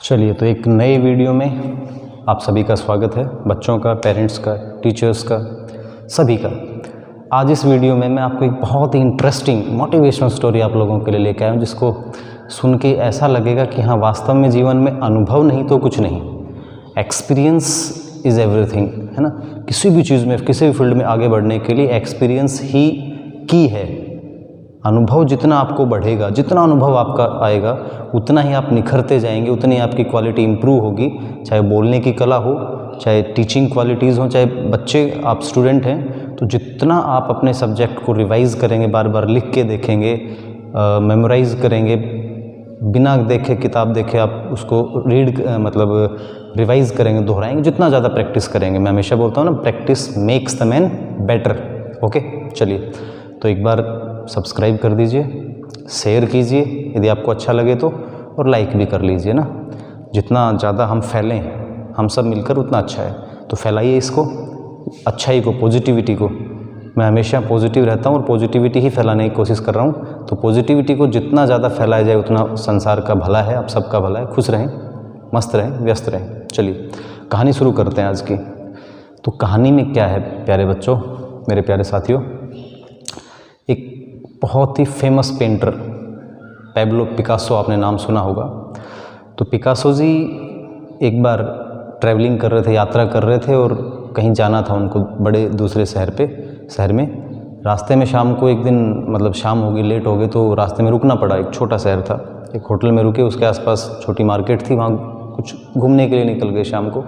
चलिए, तो एक नए वीडियो में आप सभी का स्वागत है। बच्चों का, पेरेंट्स का, टीचर्स का, सभी का। आज इस वीडियो में मैं आपको एक बहुत ही इंटरेस्टिंग मोटिवेशनल स्टोरी आप लोगों के लिए लेकर आया हूँ, जिसको सुन के ऐसा लगेगा कि हाँ, वास्तव में जीवन में अनुभव नहीं तो कुछ नहीं, एक्सपीरियंस इज़ एवरीथिंग, है ना। किसी भी चीज़ में, किसी भी फील्ड में आगे बढ़ने के लिए एक्सपीरियंस ही की है। अनुभव जितना आपको बढ़ेगा, जितना अनुभव आपका आएगा, उतना ही आप निखरते जाएंगे, उतनी आपकी क्वालिटी इंप्रूव होगी। चाहे बोलने की कला हो, चाहे टीचिंग क्वालिटीज़ हो, चाहे बच्चे, आप स्टूडेंट हैं तो जितना आप अपने सब्जेक्ट को रिवाइज़ करेंगे, बार बार लिख के देखेंगे, मेमोराइज़ करेंगे, बिना देखे किताब देखे आप उसको रीड रिवाइज़ करेंगे, दोहराएंगे, जितना ज़्यादा प्रैक्टिस करेंगे। मैं हमेशा बोलता हूँ ना, practice makes the man better. Okay, चलिए, तो एक बार सब्सक्राइब कर दीजिए, शेयर कीजिए यदि आपको अच्छा लगे तो, और लाइक भी कर लीजिए ना। जितना ज़्यादा हम फैलें, हम सब मिलकर, उतना अच्छा है। तो फैलाइए इसको, अच्छाई को, पॉजिटिविटी को। मैं हमेशा पॉजिटिव रहता हूँ और पॉजिटिविटी ही फैलाने की कोशिश कर रहा हूँ। तो पॉजिटिविटी को जितना ज़्यादा फैलाया जाए उतना संसार का भला है, आप सबका भला है। खुश रहें, मस्त रहें, व्यस्त रहें। चलिए, कहानी शुरू करते हैं आज की। तो कहानी में क्या है प्यारे बच्चों, मेरे प्यारे साथियों, एक बहुत ही फेमस पेंटर पैब्लो पिकासो, आपने नाम सुना होगा। तो पिकासो जी एक बार ट्रैवलिंग कर रहे थे, यात्रा कर रहे थे, और कहीं जाना था उनको बड़े दूसरे शहर में। रास्ते में शाम को एक दिन शाम हो गई, लेट हो गई, तो रास्ते में रुकना पड़ा। एक छोटा शहर था, एक होटल में रुके, उसके आसपास छोटी मार्केट थी, वहाँ कुछ घूमने के लिए निकल गए शाम को।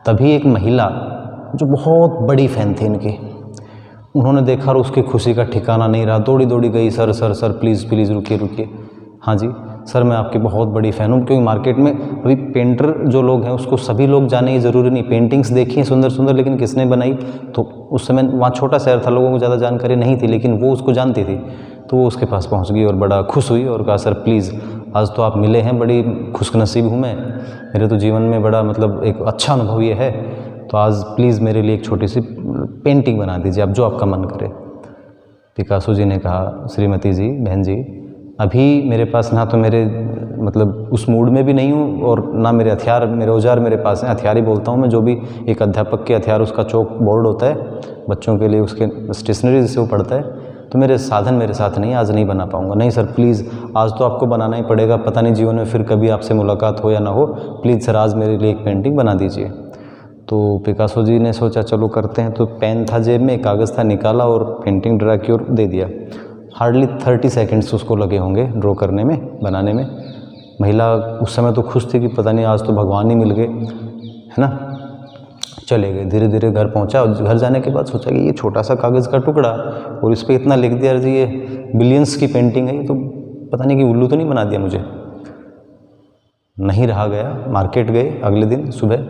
तभी एक महिला जो बहुत बड़ी फ़ैन थी इनकी, उन्होंने देखा और उसकी खुशी का ठिकाना नहीं रहा। दौड़ी दौड़ी गई, sir sir sir please please रुकिए रुकिए। हाँ जी सर, मैं आपकी बहुत बड़ी फ़ैन हूँ। क्योंकि मार्केट में अभी पेंटर जो लोग हैं उसको सभी लोग जाने की ज़रूरी नहीं। पेंटिंग्स देखी हैं सुंदर सुंदर, लेकिन किसने बनाई, तो उस समय वहाँ छोटा शहर था, लोगों को ज़्यादा जानकारी नहीं थी, लेकिन वो उसको जानती थी। तो वो उसके पास पहुँच गई और बड़ा खुश हुई और कहा, सर प्लीज़, आज तो आप मिले हैं, बड़ी खुशनसीब हूँ मैं, मेरे तो जीवन में बड़ा एक अच्छा अनुभव ये है, तो आज प्लीज़ मेरे लिए एक छोटी सी पेंटिंग बना दीजिए, आप जो आपका मन करे। पिकासो जी ने कहा, श्रीमती जी, बहन जी, अभी मेरे पास ना तो मेरे उस मूड में भी नहीं हूँ, और ना मेरे हथियार, मेरे औजार मेरे पास हैं। हथियार ही बोलता हूँ मैं, जो भी एक अध्यापक के हथियार, उसका चौक बोर्ड होता है बच्चों के लिए, उसके स्टेशनरी जिससे वो पढ़ता है। तो मेरे साधन मेरे साथ नहीं, आज नहीं बना पाऊँगा। नहीं सर प्लीज़, आज तो आपको बनाना ही पड़ेगा, पता नहीं जीवन में फिर कभी आपसे मुलाकात हो या ना हो, प्लीज़ सर आज मेरे लिए एक पेंटिंग बना दीजिए। तो पिकासो जी ने सोचा चलो करते हैं। तो पेन था जेब में, कागज़ था, निकाला और पेंटिंग ड्रा की और दे दिया। हार्डली 30 सेकेंड्स उसको लगे होंगे ड्रॉ करने में, बनाने में। महिला उस समय तो खुश थी कि पता नहीं आज तो भगवान ही मिल गए, है ना। चले गए, धीरे धीरे घर पहुंचा, और घर जाने के बाद सोचा कि ये छोटा सा कागज़ का टुकड़ा और इस पर इतना लिख दिया जी, ये बिलियंस की पेंटिंग है, ये तो पता नहीं कि उल्लू तो नहीं बना दिया मुझे। नहीं रहा गया, मार्केट गए अगले दिन सुबह,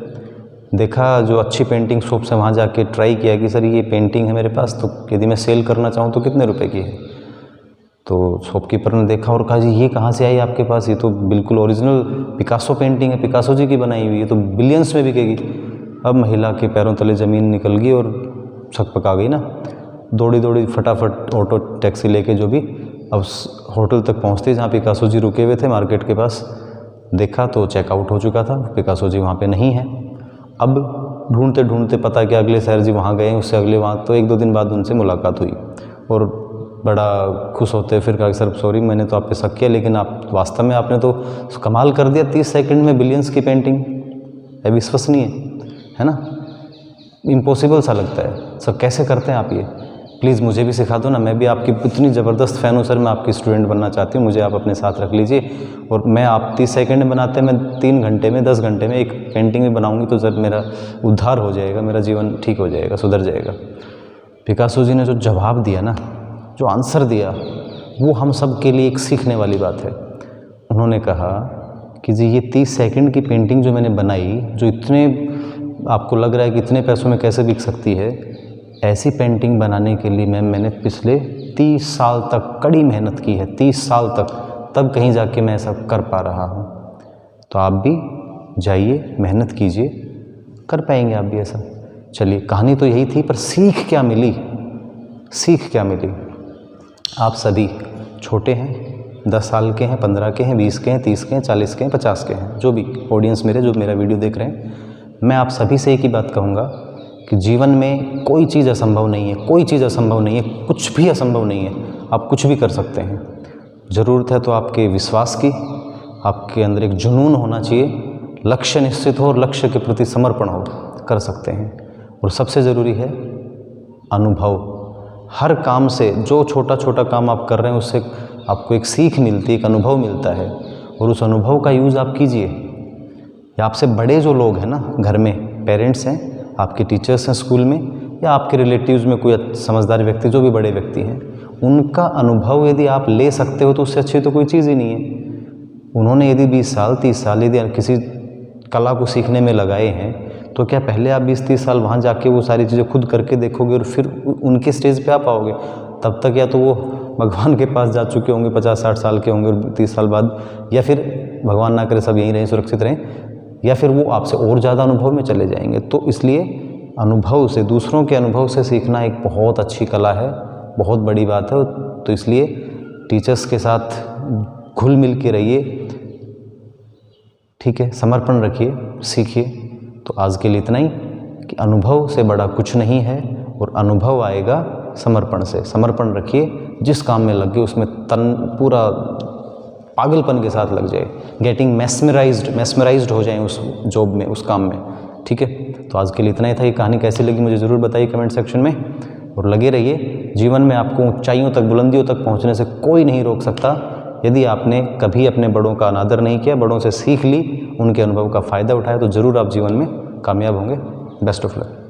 देखा जो अच्छी पेंटिंग शॉप से, वहाँ जाके ट्राई किया कि सर ये पेंटिंग है मेरे पास, तो यदि मैं सेल करना चाहूँ तो कितने रुपए की है। तो शॉपकीपर ने देखा और कहा, जी ये कहाँ से आई आपके पास, ये तो बिल्कुल ओरिजिनल पिकासो पेंटिंग है, पिकासो जी की बनाई हुई, ये तो बिलियंस में बिकेगी। अब महिला के पैरों तले ज़मीन निकल गई और छकपका गई ना। दौड़ी दौड़ी फटाफट ऑटो टैक्सी लेके जो भी, अब होटल तक पहुँचते जहाँ पिकासो जी रुके हुए थे मार्केट के पास, देखा तो चेकआउट हो चुका था, पिकासो जी वहाँ पर नहीं है। अब ढूंढते ढूंढते पता किया अगले शहर जी वहाँ गए, उससे अगले वहाँ, तो 1-2 दिन बाद उनसे मुलाकात हुई और बड़ा खुश होते फिर कहा, सर सॉरी मैंने तो आप पे शक किया, लेकिन आप वास्तव में आपने तो कमाल कर दिया, 30 सेकंड में बिलियंस की पेंटिंग, अविश्वसनीय है ना, इम्पॉसिबल सा लगता है। सर कैसे करते हैं आप ये, प्लीज़ मुझे भी सिखा दो ना, मैं भी आपकी इतनी ज़बरदस्त फ़ैन हूँ सर, मैं आपकी स्टूडेंट बनना चाहती हूँ, मुझे आप अपने साथ रख लीजिए, और मैं आप 30 सेकंड में बनाते हैं, मैं 3 घंटे में, 10 घंटे में एक पेंटिंग भी बनाऊंगी, तो सर मेरा उद्धार हो जाएगा, मेरा जीवन ठीक हो जाएगा, सुधर जाएगा। पिकासो जी ने जो जवाब दिया ना, जो आंसर दिया, वो हम सब के लिए एक सीखने वाली बात है। उन्होंने कहा कि जी ये 30 सेकंड की पेंटिंग जो मैंने बनाई, जो इतने आपको लग रहा है कि इतने पैसों में कैसे बिक सकती है, ऐसी पेंटिंग बनाने के लिए मैंने पिछले 30 साल तक कड़ी मेहनत की है, 30 साल तक, तब कहीं जाके मैं ऐसा कर पा रहा हूँ। तो आप भी जाइए, मेहनत कीजिए, कर पाएंगे आप भी ऐसा। चलिए, कहानी तो यही थी, पर सीख क्या मिली, सीख क्या मिली। आप सभी छोटे हैं, 10 साल के हैं, 15 के हैं, 20 के हैं, 30 के हैं, 40 के हैं, 50 के हैं, जो भी ऑडियंस मेरे जो मेरा वीडियो देख रहे हैं, मैं आप सभी से एक ही बात कहूँगा कि जीवन में कोई चीज़ असंभव नहीं है, कोई चीज़ असंभव नहीं है, कुछ भी असंभव नहीं है। आप कुछ भी कर सकते हैं। ज़रूरत है तो आपके विश्वास की, आपके अंदर एक जुनून होना चाहिए, लक्ष्य निश्चित हो और लक्ष्य के प्रति समर्पण हो, कर सकते हैं। और सबसे ज़रूरी है अनुभव। हर काम से, जो छोटा छोटा काम आप कर रहे हैं उससे आपको एक सीख मिलती है, एक अनुभव मिलता है, और उस अनुभव का यूज़ आप कीजिए। या आपसे बड़े जो लोग हैं ना घर में, पेरेंट्स हैं, आपके टीचर्स हैं स्कूल में, या आपके रिलेटिव्स में कोई समझदार व्यक्ति, जो भी बड़े व्यक्ति हैं, उनका अनुभव यदि आप ले सकते हो तो उससे अच्छी तो कोई चीज़ ही नहीं है। उन्होंने यदि 20 साल 30 साल यदि किसी कला को सीखने में लगाए हैं, तो क्या पहले आप 20-30 साल वहाँ जाके वो सारी चीज़ें खुद करके देखोगे और फिर उनके स्टेज पे आ पाओगे? तब तक या तो वो भगवान के पास जा चुके होंगे, 50-60 साल के होंगे, और 30 साल बाद, या फिर भगवान ना करे सब यहीं रहें, सुरक्षित रहें, या फिर वो आपसे और ज़्यादा अनुभव में चले जाएंगे। तो इसलिए अनुभव से, दूसरों के अनुभव से सीखना एक बहुत अच्छी कला है, बहुत बड़ी बात है। तो इसलिए टीचर्स के साथ घुल मिल के रहिए, ठीक है, समर्पण रखिए, सीखिए। तो आज के लिए इतना ही कि अनुभव से बड़ा कुछ नहीं है, और अनुभव आएगा समर्पण से। समर्पण रखिए, जिस काम में लग गए उसमें पूरा पागलपन के साथ लग जाए, गेटिंग मेस्मराइज्ड हो जाएं उस जॉब में, उस काम में, ठीक है। तो आज के लिए इतना ही था। ये कहानी कैसी लगी मुझे ज़रूर बताइए कमेंट सेक्शन में, और लगे रहिए। जीवन में आपको ऊंचाइयों तक, बुलंदियों तक पहुंचने से कोई नहीं रोक सकता। यदि आपने कभी अपने बड़ों का अनादर नहीं किया, बड़ों से सीख ली, उनके अनुभव का फ़ायदा उठाया, तो ज़रूर आप जीवन में कामयाब होंगे। Best of luck.